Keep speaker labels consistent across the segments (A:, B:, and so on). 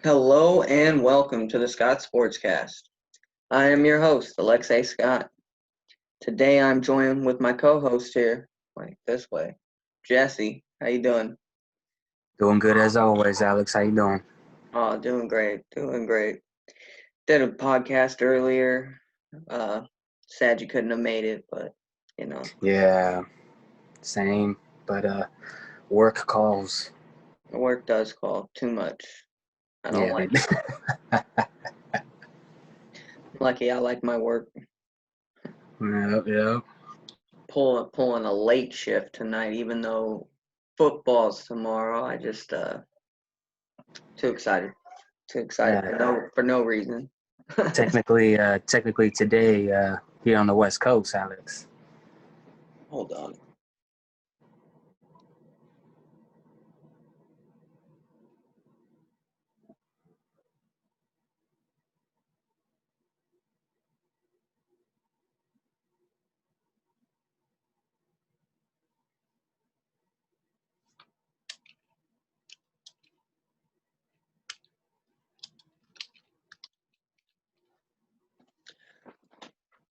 A: Hello and welcome to the Scott Sportscast. I am your host, Alexei Scott. Today I'm joined with my co-host here, this way, Jesse. How you doing?
B: Doing good as always, Alex. How you doing?
A: Oh, doing great, doing great. Did a podcast earlier. Uh, Sad you couldn't have made it, but you know,
B: Yeah, same. But work calls.
A: work does call too much. I don't
B: Yeah, they.
A: like it. Lucky I like my work.
B: Yep, yep.
A: Pulling a late shift tonight, even though football's tomorrow. I just too excited. Too excited
B: Yeah.
A: for no reason.
B: Technically today, here on the West Coast, Alex.
A: Hold on.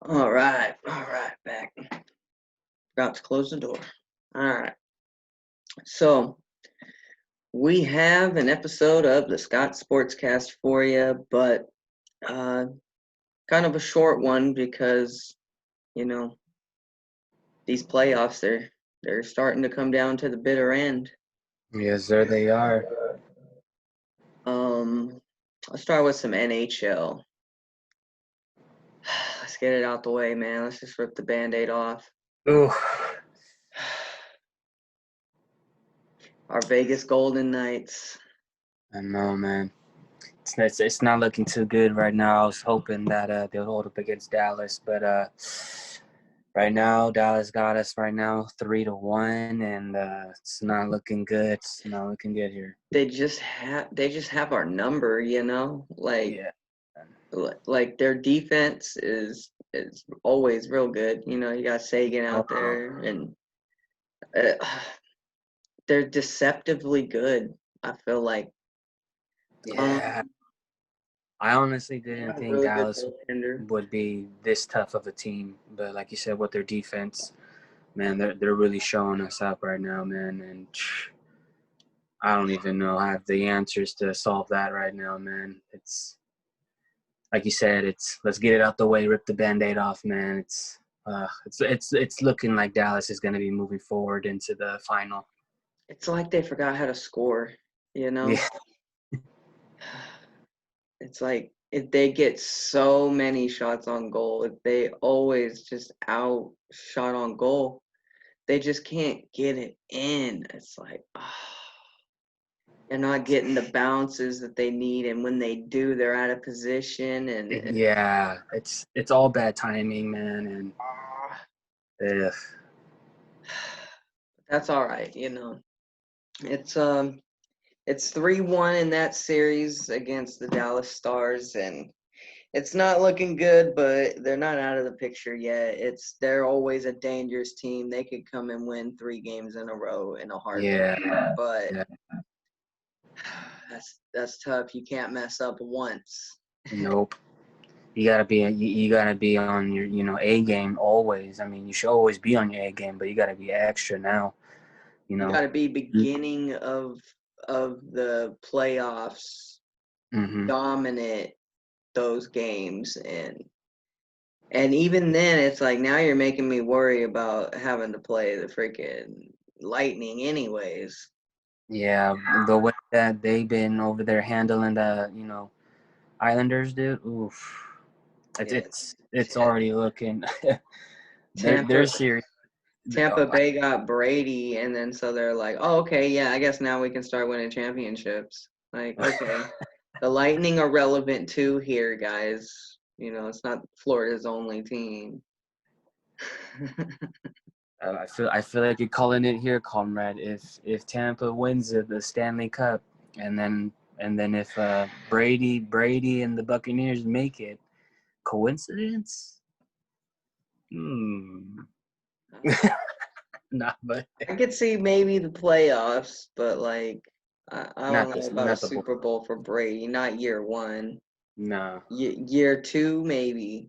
A: All right, back. Forgot to close the door. All right. So we have an episode of the Scott Sportscast for you, but uh, kind of a short one because you know these playoffs they're starting to come down to the bitter end.
B: Yes, sir, they are.
A: Um, I'll start with some NHL. Let's get it out the way, man. Let's just rip the Band-Aid off.
B: Ooh,
A: Our Vegas Golden Knights.
B: I know, man. It's not looking too good right now. I was hoping that they'll hold up against Dallas, but right now Dallas got us right now 3-1, and it's not looking good. It's not looking good here.
A: They just have our number, you know?
B: Yeah.
A: Like their defense is always real good. You know, you got Sagan out
B: Oh,
A: there and uh, they're deceptively good. I feel like
B: yeah. I honestly
A: they
B: didn't
A: have a
B: think
A: really good
B: Dallas
A: goaltender.
B: would be this tough of a team, but like you said, with their defense, man, they're really showing us up right now, man. And I don't even know I have the answers to solve that right now, man. It's like you said, it's let's get it out the way, rip the Band-Aid off, man. It's looking like Dallas is going to be moving forward into the final.
A: It's like they forgot how to score, you know?
B: Yeah,
A: It's like if they get so many shots on goal, if they always just outshot on goal, they just can't get it in. It's like, they're not getting the bounces that they need, and when they do, they're out of position, and
B: yeah. It's all bad timing, man,
A: ah,
B: and
A: that's all right, you know. It's um it's 3-1 in that series against the Dallas Stars, and it's not looking good, but they're not out of the picture yet. They're always a dangerous team. They could come and win 3 games in a row in a heartbeat.
B: yeah,
A: But
B: yeah.
A: that's tough. You can't mess up once.
B: Nope. You gotta be on your A game always. I mean, you should always be on your A game, but you gotta be extra now. You
A: You
B: know.
A: got to be beginning of the playoffs
B: Mm-hmm.
A: dominant those games, and even then it's like now you're making me worry about having to play the freaking Lightning anyways.
B: Yeah, the way that they've been over there handling the Islanders, dude. Oof. It's
A: Yeah,
B: it's it's
A: Ta-
B: already looking. They're
A: Tampa
B: serious.
A: Tampa Bay got Brady, and then so they're like, oh, okay, yeah, I guess now we can start winning championships. Like, okay, the Lightning are relevant too here, guys. You know, it's not Florida's only team.
B: I feel like you're calling it here, comrade. If Tampa wins the Stanley Cup, and then if Brady and the Buccaneers make it, coincidence? Hmm. Nah, but
A: I could see maybe the playoffs, but like I
B: Not
A: don't know
B: this,
A: about a
B: not the boy.
A: Super Bowl for Brady. Not year one.
B: No,
A: Year two, maybe.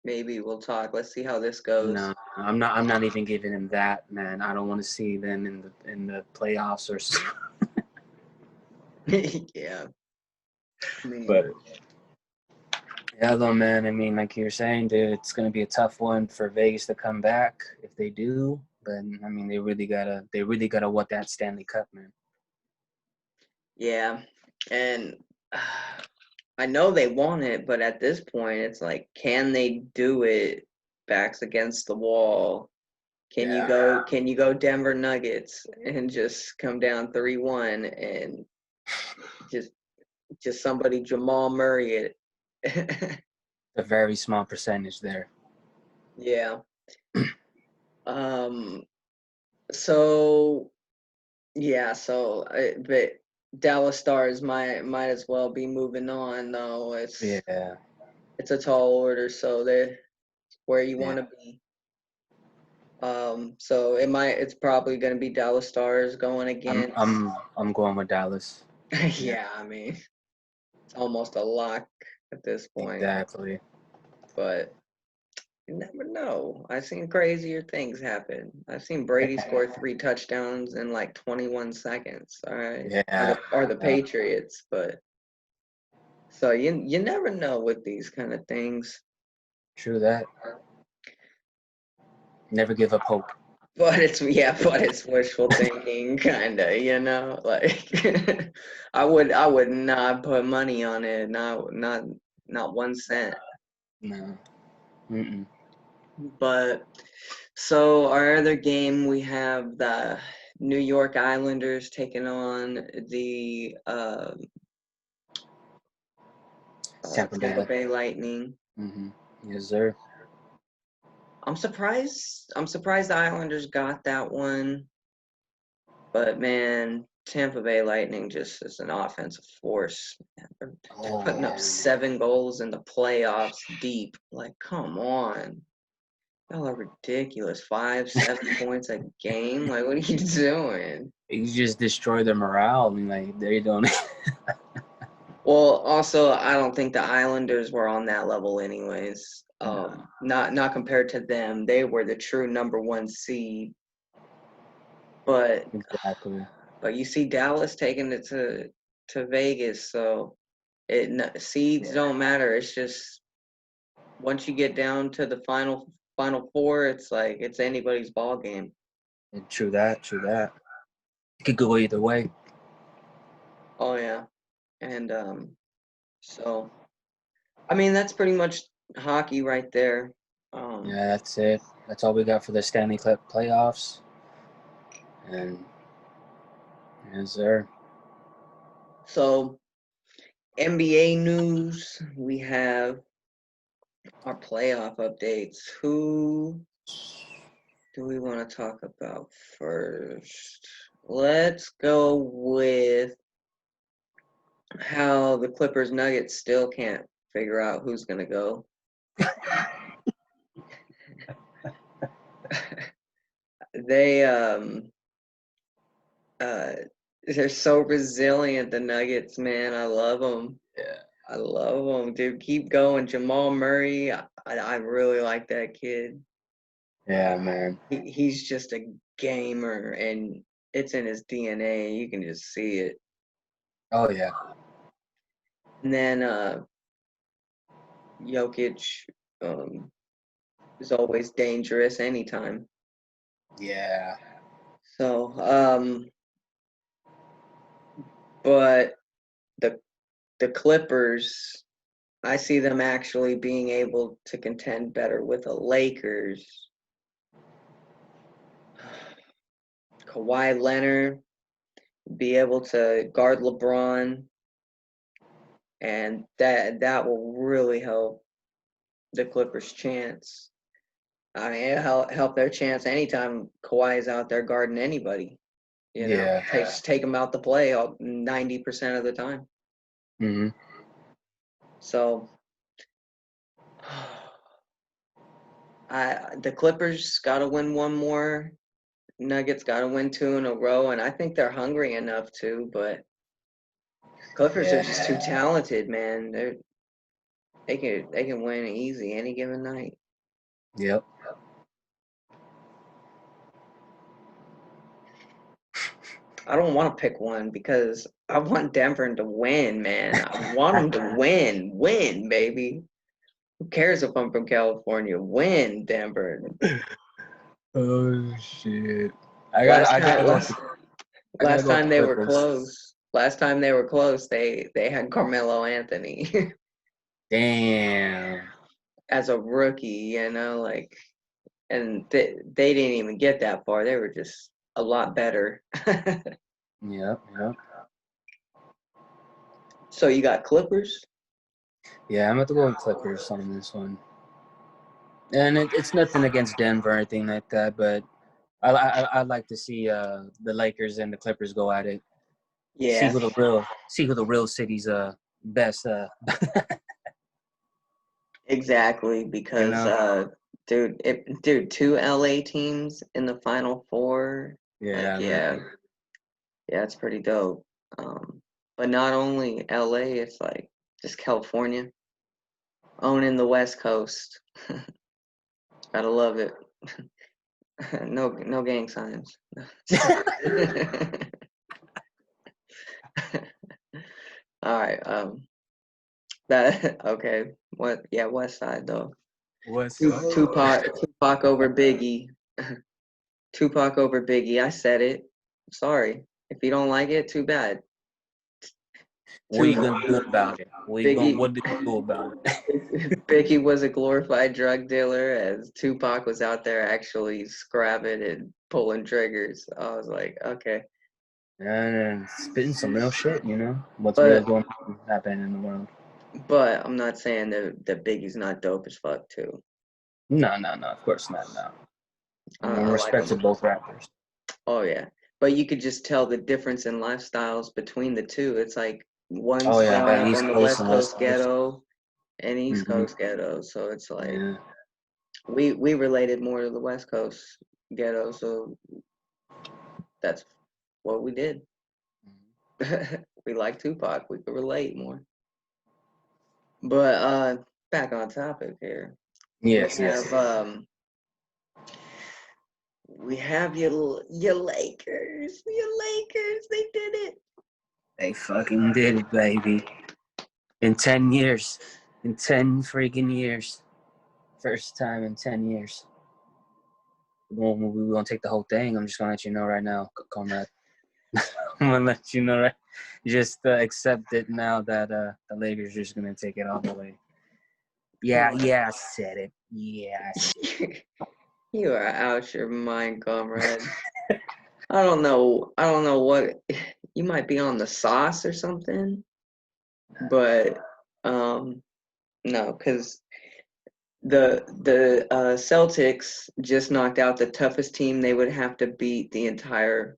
A: Maybe we'll talk. Let's see how this goes.
B: no, I'm not. I'm not even giving him that, man. I don't want to see them in the playoffs or.
A: Yeah. I mean,
B: But yeah, though, man. I mean, like you're saying, dude, it's gonna be a tough one for Vegas to come back if they do. But I mean, they really gotta want that Stanley Cup, man.
A: yeah. And I know they want it, but at this point, it's like, can they do it? Backs against the wall. Can you
B: Yeah,
A: go? Can you go Denver Nuggets and just come down 3-1 and just somebody Jamal Murray it?
B: a very small percentage there.
A: Yeah. Um. So yeah. But Dallas Stars might as well be moving on though.
B: Yeah,
A: It's a tall order, so they're where you
B: yeah.
A: want to be. So it's probably going to be Dallas Stars going against.
B: I'm going with Dallas. Yeah,
A: Yeah, I mean, it's almost a lock at this point,
B: exactly.
A: but you never know. I've seen crazier things happen. I've seen Brady score 3 touchdowns in like 21 seconds. All right,
B: Yeah,
A: or the Patriots, but so you never know with these kind of things.
B: true that. Never give up hope.
A: But it's wishful thinking, kinda. Like I would not put money on it, not 1 cent.
B: No. Mm-mm.
A: But so our other game, we have the New York Islanders taking on the
B: Tampa Bay.
A: Tampa Bay Lightning.
B: Mm-hmm. Yes, sir.
A: I'm surprised. I'm surprised the Islanders got that one. But man, Tampa Bay Lightning just is an offensive force. Man. They're
B: Oh
A: putting up
B: man.
A: 7 goals in the playoffs deep. Like, come on. Y'all are ridiculous. 5, 7 points a game. Like, what are you doing?
B: You just destroy their morale. I mean, like they don't.
A: Well, also, I don't think the Islanders were on that level anyways.
B: No.
A: Not compared to them. They were the true number one seed. But
B: Exactly.
A: but you see Dallas taking it to Vegas, so seeds don't matter. It's just once you get down to the final four, it's like it's anybody's ball game.
B: True that. True that. It could go either way.
A: Oh yeah, and so I mean that's pretty much hockey right there. Um,
B: Yeah, that's it. That's all we got for the Stanley Cup playoffs. And yes, sir.
A: so NBA news, we have our playoff updates. Who do we want to talk about first? Let's go with how the Clippers Nuggets still can't figure out who's going to go. They uh they're so resilient, the Nuggets, man. I love them.
B: Yeah.
A: I love them, dude. Keep going. Jamal Murray, I really like that kid.
B: Yeah, man.
A: He's just a gamer, and it's in his DNA. You can just see it.
B: Oh yeah.
A: And then Jokic is always dangerous anytime.
B: Yeah.
A: So, but the Clippers, I see them actually being able to contend better with the Lakers. Kawhi Leonard be able to guard LeBron, and that will really help the Clippers' chance. I mean, it'll help their chance anytime Kawhi is out there guarding anybody.
B: Yeah.
A: Take them out the play 90% of the time.
B: Mm-hmm.
A: So, the Clippers got to win one more. Nuggets got to win 2 in a row, and I think they're hungry enough to. But Clippers are just too talented, man. They can win easy any given night.
B: Yep.
A: I don't want to pick one because I want Denver to win, man. I want them to win, baby. Who cares if I'm from California? Win, Denver.
B: Oh shit! I gotta
A: Last
B: go with
A: time
B: the
A: they were
B: Clippers.
A: close. Last time they were close, they had Carmelo Anthony
B: Damn.
A: as a rookie, and they didn't even get that far. They were just a lot better.
B: Yep.
A: So you got Clippers?
B: Yeah, I'm about to go with Clippers on this one. And it's nothing against Denver or anything like that, but I'd like to see the Lakers and the Clippers go at it.
A: Yeah,
B: See who the real city's best.
A: exactly.
B: You
A: Because
B: know.
A: dude, two LA teams in the Final Four.
B: Yeah,
A: Like,
B: man.
A: yeah, it's pretty dope. But not only LA, it's like just California owning the West Coast. Gotta love it. No gang signs. All right. That okay. What? Yeah, West Side though.
B: West Coast.
A: Tupac over Biggie. Tupac over Biggie. I said it. Sorry. If you don't like it, too bad.
B: What are you
A: Tupac.
B: gonna do about it?
A: Biggie.
B: What do you do about
A: Biggie was a glorified drug dealer, as Tupac was out there actually scrapping and pulling triggers. I was like, okay.
B: it? And spitting some real shit, you know? What's really
A: But
B: going on happening in the world.
A: but I'm not saying that Biggie's not dope as fuck too.
B: No, of course not, no.
A: I like
B: Respect to
A: him.
B: both rappers.
A: Oh yeah. But you could just tell the difference in lifestyles between the two. It's like
B: Oh
A: one's
B: yeah,
A: growing
B: that
A: up
B: East
A: on the
B: Coast
A: West
B: and West
A: Coast
B: Coast.
A: ghetto and East
B: Mm-hmm.
A: Coast ghetto. So it's like
B: Yeah.
A: we related more to the West Coast ghetto, so that's what we did. We like Tupac. We could relate more. But back on topic here.
B: Yes.
A: We have your Lakers. Your Lakers. They did it.
B: They fucking did it, baby. In 10 years. In 10 freaking years. First time in 10 years. We're gonna take the whole thing. I'm just gonna let you know right now, comrade. I'm gonna let you know right. Just accept it now that the Lakers are just gonna take it all the way. Yeah, I said it. Yeah, I said it.
A: You are out your mind, comrade. I don't know what you might be on the sauce or something, but no, because the Celtics just knocked out the toughest team they would have to beat the entire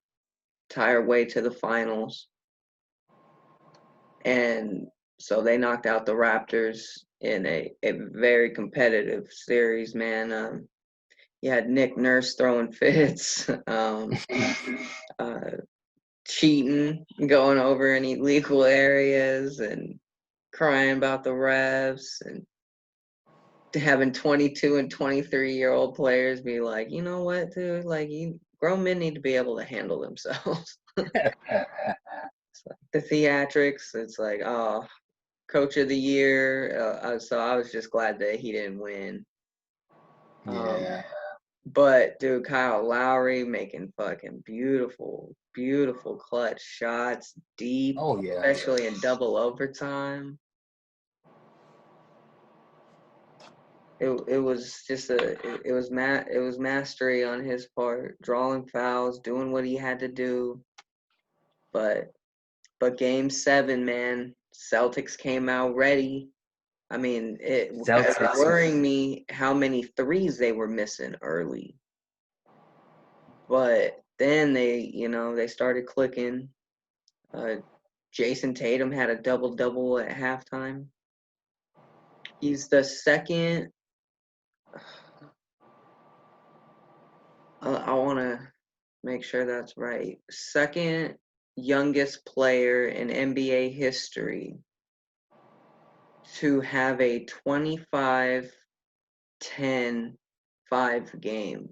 A: way to the finals, and so they knocked out the Raptors in a very competitive series. Man, you had Nick Nurse throwing fits. Uh, Cheating, going over in illegal areas, and crying about the refs, and having 22 and 23-year-old players be like, you know what, dude, like, grown men need to be able to handle themselves. It's like the theatrics. It's like, oh, coach of the year. So I was just glad that he didn't win.
B: Yeah.
A: But dude, Kyle Lowry making fucking beautiful clutch shots, deep,
B: Oh yeah.
A: especially in double overtime. It was just it was mastery on his part, drawing fouls, doing what he had to do. But game 7, man, Celtics came out ready. I mean, it was
B: Celtics.
A: worrying me how many threes they were missing early. But then they started clicking. Jason Tatum had a double-double at halftime. He's the second. I want to make sure that's right. Second youngest player in NBA history to have a 25-10-5 game.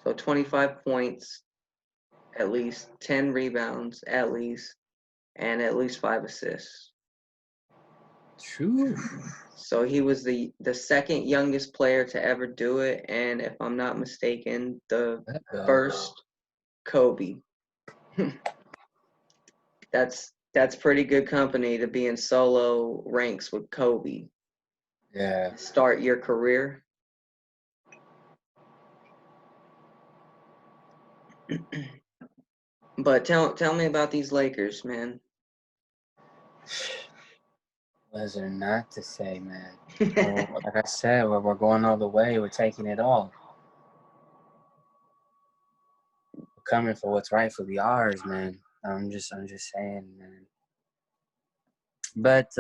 A: So 25 points, at least 10 rebounds, at least, and at least 5 assists.
B: True.
A: So he was the second youngest player to ever do it, and if I'm not mistaken, the first Kobe. That's pretty good company to be in solo ranks with Kobe.
B: Yeah.
A: Start your career. But tell me about these Lakers, man.
B: What is there not to say, man? Well, like I said, we're going all the way. We're taking it all. We're coming for what's rightfully ours, man. I'm just saying, man. But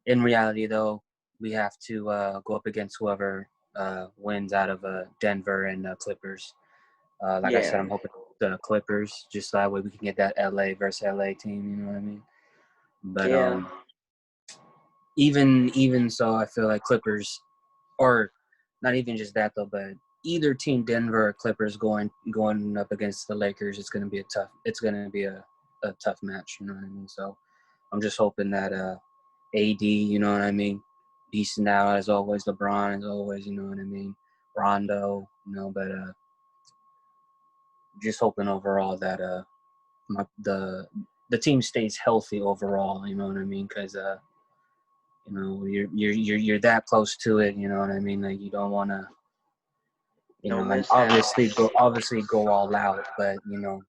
B: in reality, though, we have to go up against whoever wins out of Denver and Clippers. Like I said, I'm hoping the Clippers, just that way we can get that LA versus LA team. You know what I mean? But even so, I feel like Clippers, or not even just that though, but either team, Denver or Clippers, going up against the Lakers, it's gonna be a tough match. You know what I mean? So I'm just hoping that AD, you know what I mean, beasting out as always, LeBron as always, you know what I mean, Rondo, you know, but just hoping overall that the team stays healthy overall, you know what I mean, because you know, you're that close to it, you know what I mean, like you don't want to, you know, and obviously go all out, but you know,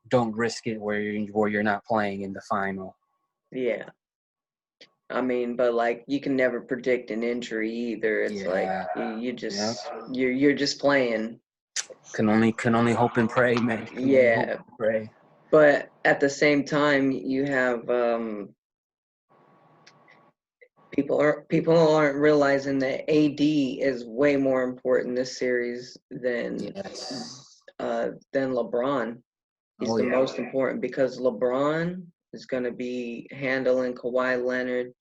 B: don't risk it where you're not playing in the final.
A: Yeah. I mean, but like you can never predict an injury either. It's like you just you're just playing.
B: Can only hope and pray, man.
A: Yeah.
B: Pray.
A: But at the same time, you have people aren't realizing that AD is way more important this series than LeBron. He's the most important because LeBron is going to be handling Kawhi Leonard.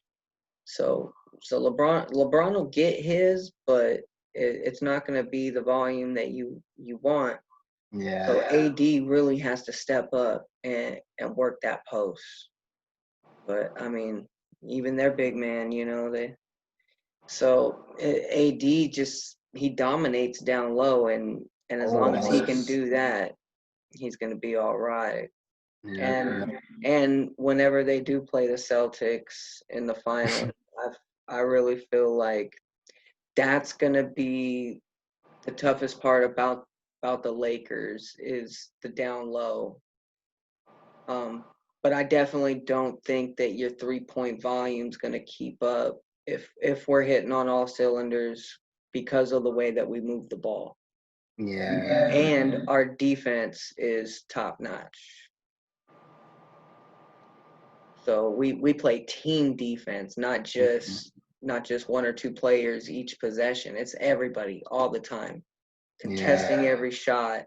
A: So LeBron will get his, but it's not going to be the volume that you want.
B: Yeah.
A: So AD really has to step up and work that post. But I mean, even their big man, you know, AD just he dominates down low, and as long as he can do that, he's going to be all right.
B: Yeah.
A: And whenever they do play the Celtics in the final, I really feel like that's going to be the toughest part about the Lakers is the down low. But I definitely don't think that your 3-point volume is going to keep up if we're hitting on all cylinders because of the way that we move the ball.
B: Yeah.
A: And our defense is top notch. So we play team defense, not just one or two players each possession. It's everybody all the time, contesting every shot,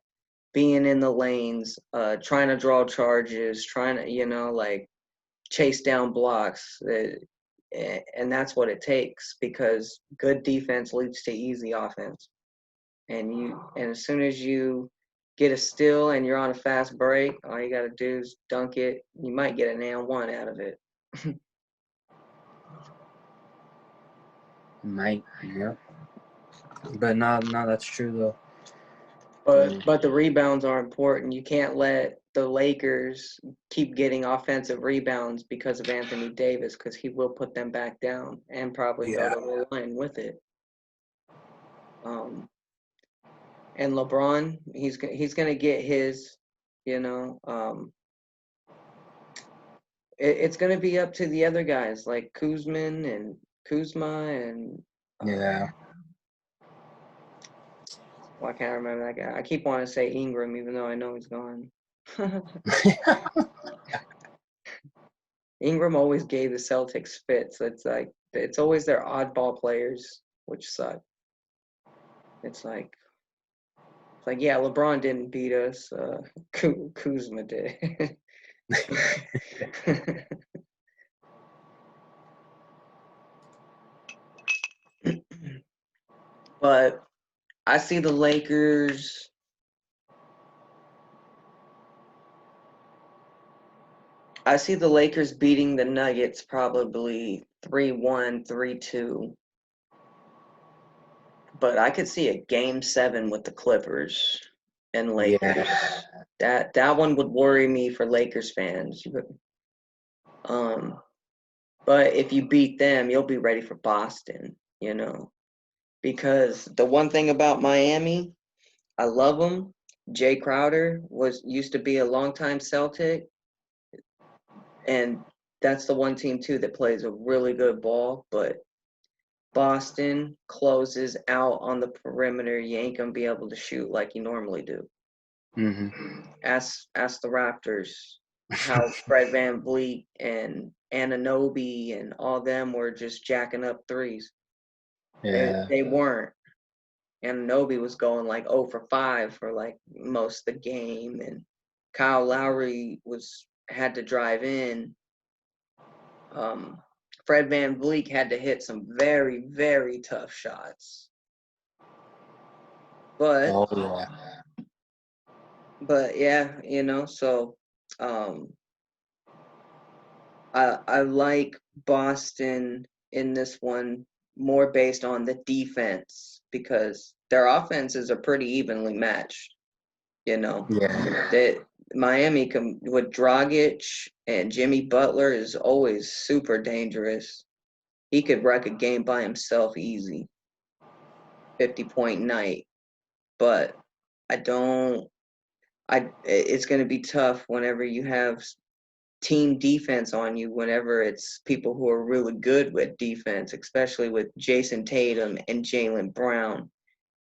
A: being in the lanes, trying to draw charges, trying to, you know, like chase down blocks. And that's what it takes because good defense leads to easy offense. And as soon as you get a steal and you're on a fast break, all you got to do is dunk it. You might get an and one out of it.
B: Might, yeah. But no, that's true though.
A: But the rebounds are important. You can't let the Lakers keep getting offensive rebounds because of Anthony Davis, because he will put them back down and probably go to the line with it. And LeBron, he's gonna get his, you know. It's gonna be up to the other guys like Kuzma and well, I can't remember that guy. I keep wanting to say Ingram, even though I know he's gone. Ingram always gave the Celtics fits. It's like it's always their oddball players, which suck. It's like Like, yeah, LeBron didn't beat us. Kuzma did. But I see the Lakers. I see the Lakers beating the Nuggets probably 3-1, 3-2. But I could see a game 7 with the Clippers and Lakers.
B: Yeah.
A: That one would worry me for Lakers fans. But if you beat them, you'll be ready for Boston, because the one thing about Miami, I love them. Jay Crowder used to be a longtime Celtic, and that's the one team too that plays a really good ball. But Boston closes out on the perimeter. You ain't gonna be able to shoot like you normally do.
B: Mm-hmm.
A: Ask the Raptors how Fred VanVleet and Anunoby and all them were just jacking up threes.
B: Yeah.
A: They weren't. Anunoby was going like 0 for 5 for like most of the game, and Kyle Lowry had to drive in. Fred VanVleet had to hit some very, very tough shots. But yeah, so I like Boston in this one more based on the defense because their offenses are pretty evenly matched.
B: Yeah.
A: That Miami with Dragic and Jimmy Butler is always super dangerous. He could wreck a game by himself easy, 50-point night. But it's going to be tough whenever you have team defense on you, whenever it's people who are really good with defense, especially with Jason Tatum and Jaylen Brown,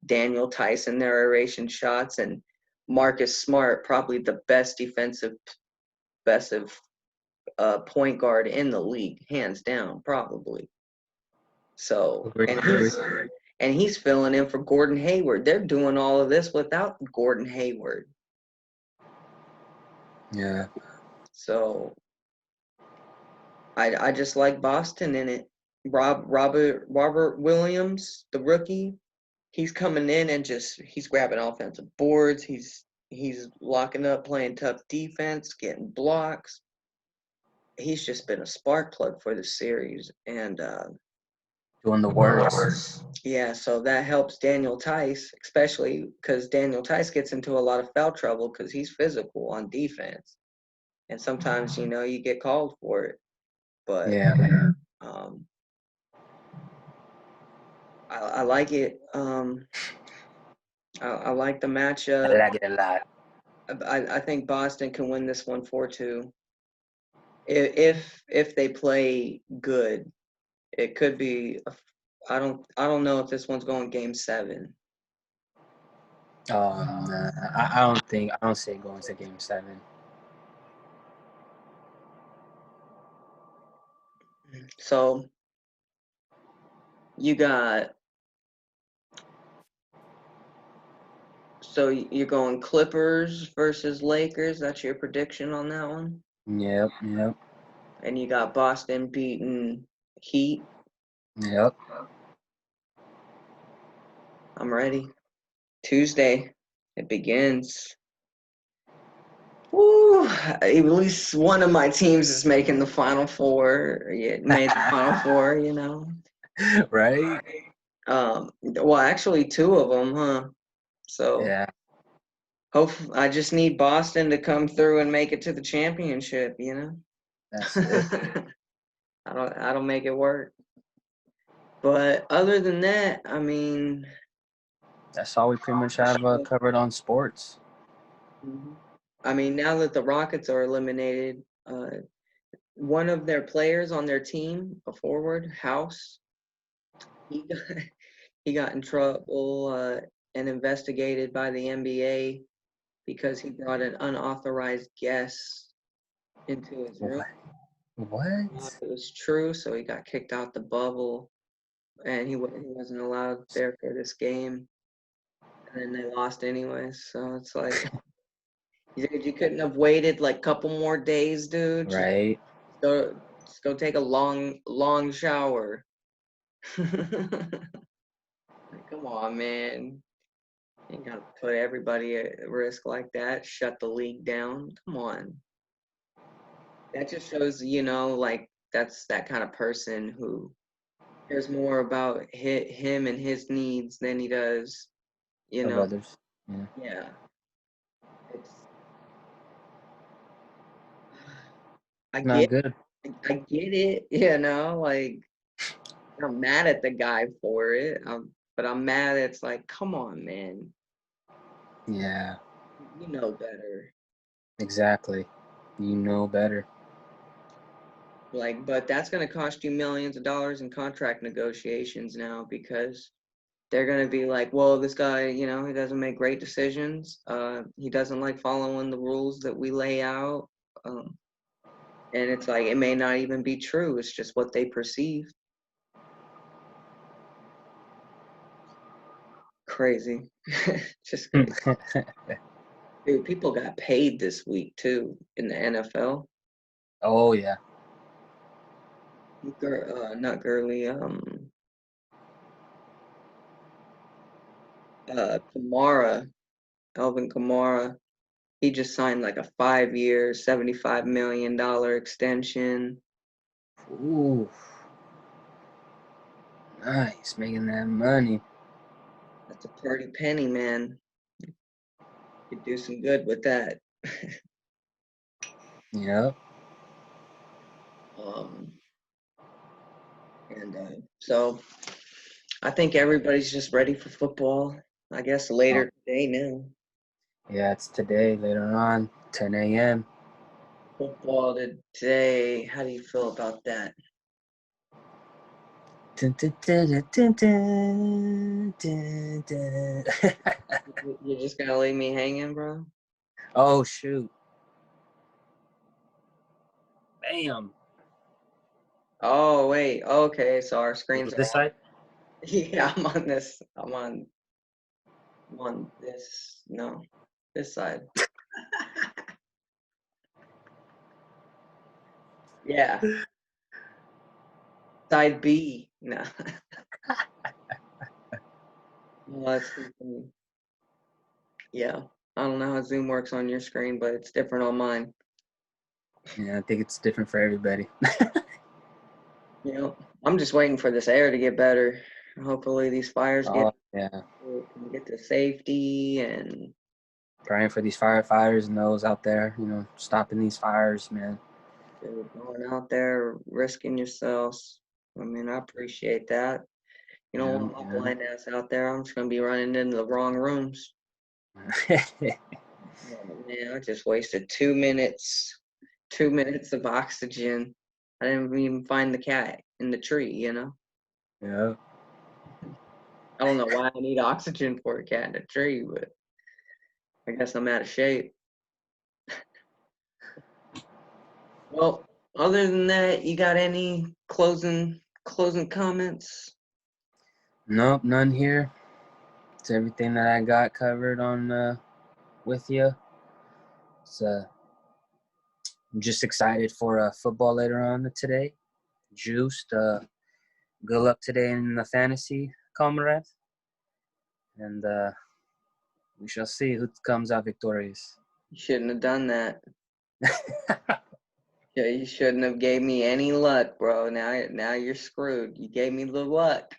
A: Daniel Tyson, their aeration shots, and Marcus Smart, probably the best defensive point guard in the league, hands down, probably. So, and he's filling in for Gordon Hayward. They're doing all of this without Gordon Hayward.
B: Yeah.
A: So, I just like Boston in it. Robert Williams, the rookie, he's coming in and he's grabbing offensive boards. He's locking up, playing tough defense, getting blocks. He's just been a spark plug for the series, and
B: doing the works.
A: Yeah, so that helps Daniel Tice, especially because Daniel Tice gets into a lot of foul trouble because he's physical on defense, and sometimes you get called for it. But I like it. I like the matchup.
B: I like it a lot.
A: I think Boston can win this one 4-2. If they play good, it could be. I don't know if this one's going game 7.
B: Nah, I don't see it going to game 7.
A: So you got. So you're going Clippers versus Lakers. That's your prediction on that one?
B: Yep.
A: And you got Boston beating Heat.
B: Yep.
A: I'm ready. Tuesday, it begins. Woo! At least one of my teams is making the Final Four. Yeah, made the Final Four,
B: Right?
A: Well, actually, 2 of them, huh? So
B: yeah,
A: I just need Boston to come through and make it to the championship.
B: That's it.
A: I don't make it work. But other than that, I mean,
B: that's all we pretty much have covered on sports.
A: I mean, now that the Rockets are eliminated, one of their players on their team, a forward, House, he got in trouble and investigated by the NBA because he brought an unauthorized guest into his room.
B: What?
A: It was true, so he got kicked out the bubble, and he wasn't allowed there for this game. and then they lost anyways. So it's like, dude, you couldn't have waited like a couple more days, dude.
B: Right?
A: Just go take a long shower. Like, come on, man. You ain't gotta put everybody at risk like that. Shut the league down. Come on. That just shows, like that's that kind of person who cares more about him and his needs than he does, you
B: Of
A: know.
B: others. Yeah.
A: Yeah. It's I
B: Not
A: get
B: good.
A: I get it, like I'm mad at the guy for it. But I'm mad it's like, come on, man.
B: Yeah.
A: You know better.
B: Exactly. You know better.
A: Like, but that's going to cost you millions of dollars in contract negotiations now because they're going to be like, well, this guy, he doesn't make great decisions. He doesn't like following the rules that we lay out. Um, and it's like, it may not even be true. It's just what they perceive. Crazy. Just crazy. Dude, people got paid this week too in the NFL.
B: Oh yeah.
A: Not Gurley. Kamara, Alvin Kamara. He just signed like a 5-year, $75 million extension.
B: Ooh. Nice. Making that money.
A: That's a pretty penny, man. Could do some good with that.
B: Yep.
A: Um, and so I think everybody's just ready for football. I guess
B: Oh,
A: later today now.
B: yeah, it's today, later on, 10 a.m.
A: Football today. How do you feel about that?
B: Dun, dun, dun, dun, dun, dun, dun.
A: You're just gonna leave me hanging, bro?
B: Oh, shoot. Bam.
A: Oh wait. Okay, so our
B: Is
A: screens
B: it
A: are
B: this
A: on.
B: side?
A: Yeah, I'm on this. I'm on this. No, this side. Yeah. Side B. No. No, that's too funny. Yeah. I don't know how Zoom works on your screen, but it's different on mine.
B: Yeah, I think it's different for everybody.
A: I'm just waiting for this air to get better. Hopefully these fires
B: Oh, yeah.
A: can get to safety and
B: Praying for these firefighters and those out there, stopping these fires, man.
A: going out there risking yourselves. I mean, I appreciate that. You don't want my
B: Yeah,
A: blind ass out there. I'm just gonna be running into the wrong rooms.
B: yeah.
A: Oh, man, I just wasted 2 minutes. 2 minutes of oxygen. I didn't even find the cat in the tree.
B: Yeah.
A: I don't know why I need oxygen for a cat in a tree, but I guess I'm out of shape. Well, other than that, you got any closing comments?
B: Nope, none here. It's everything that I got covered on with you. So I'm just excited for football later on today. Juiced. Good luck today in the fantasy, comrade. And we shall see who comes out victorious.
A: You shouldn't have done that. Yeah, you shouldn't have gave me any luck, bro. Now you're screwed. You gave me the luck.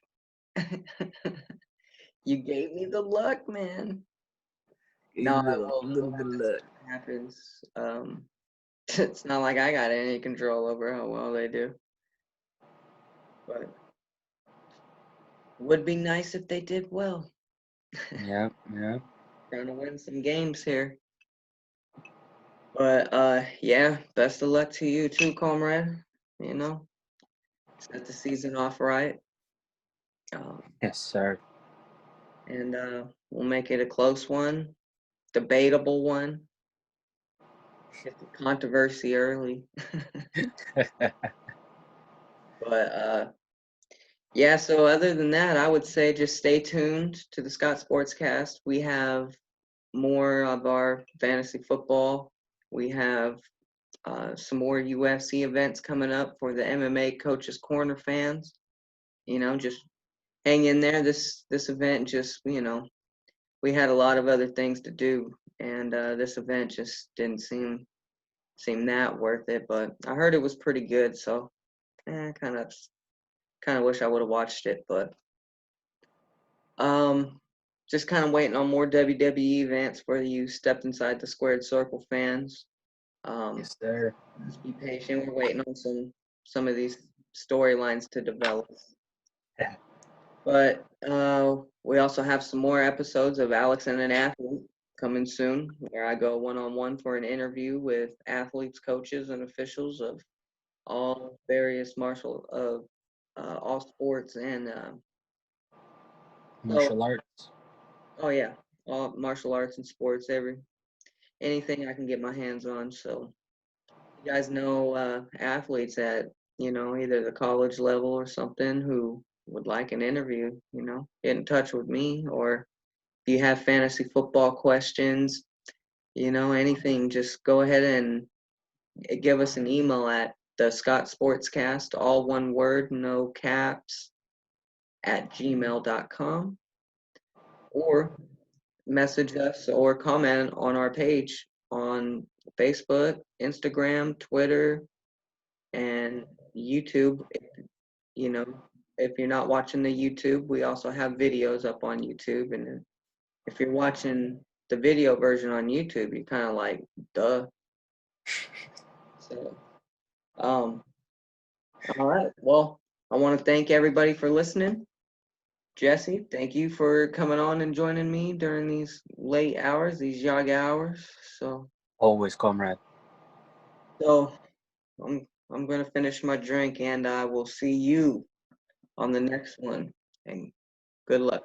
A: You gave me the luck, man.
B: A
A: No, I will.
B: little
A: We'll
B: bit
A: have
B: of
A: to see
B: luck.
A: what happens. It's not like I got any control over how well they do, but it would be nice if they did well.
B: Yeah, yeah.
A: Trying to win some games here. But yeah, best of luck to you too, comrade. You know, set the season off right. Um,
B: Yes, sir.
A: and we'll make it a close one, debatable one. Get the controversy early. But Yeah, so other than that, I would say just stay tuned to the Scott Sportscast. We have more of our fantasy football. We have some more UFC events coming up for the MMA Coaches Corner fans. Just hang in there. This event just, we had a lot of other things to do, and this event just didn't seem that worth it. But I heard it was pretty good, so kind of wish I would have watched it. But um, just kind of waiting on more WWE events for you stepped inside the squared circle fans. Um,
B: Yes, sir.
A: just be patient. We're waiting on some of these storylines to develop.
B: Yeah.
A: But we also have some more episodes of Alex and an Athlete coming soon, where I go one-on-one for an interview with athletes, coaches, and officials of all various all sports and so
B: Martial arts.
A: oh yeah, all martial arts and sports, anything I can get my hands on. So you guys know athletes at either the college level or something who would like an interview, get in touch with me. Or if you have fantasy football questions, anything, just go ahead and give us an email at the Scott Sportscast, all one word, no caps, at gmail.com, or message us or comment on our page on Facebook, Instagram, Twitter, and YouTube. You know, if you're not watching the YouTube, we also have videos up on YouTube. And if you're watching the video version on YouTube, you're kind of like, duh. So, um, all right. Well, I want to thank everybody for listening. Jesse, thank you for coming on and joining me during these late hours, these yoga hours.
B: Always, comrade.
A: So I'm gonna finish my drink, and I will see you on the next one. And good luck.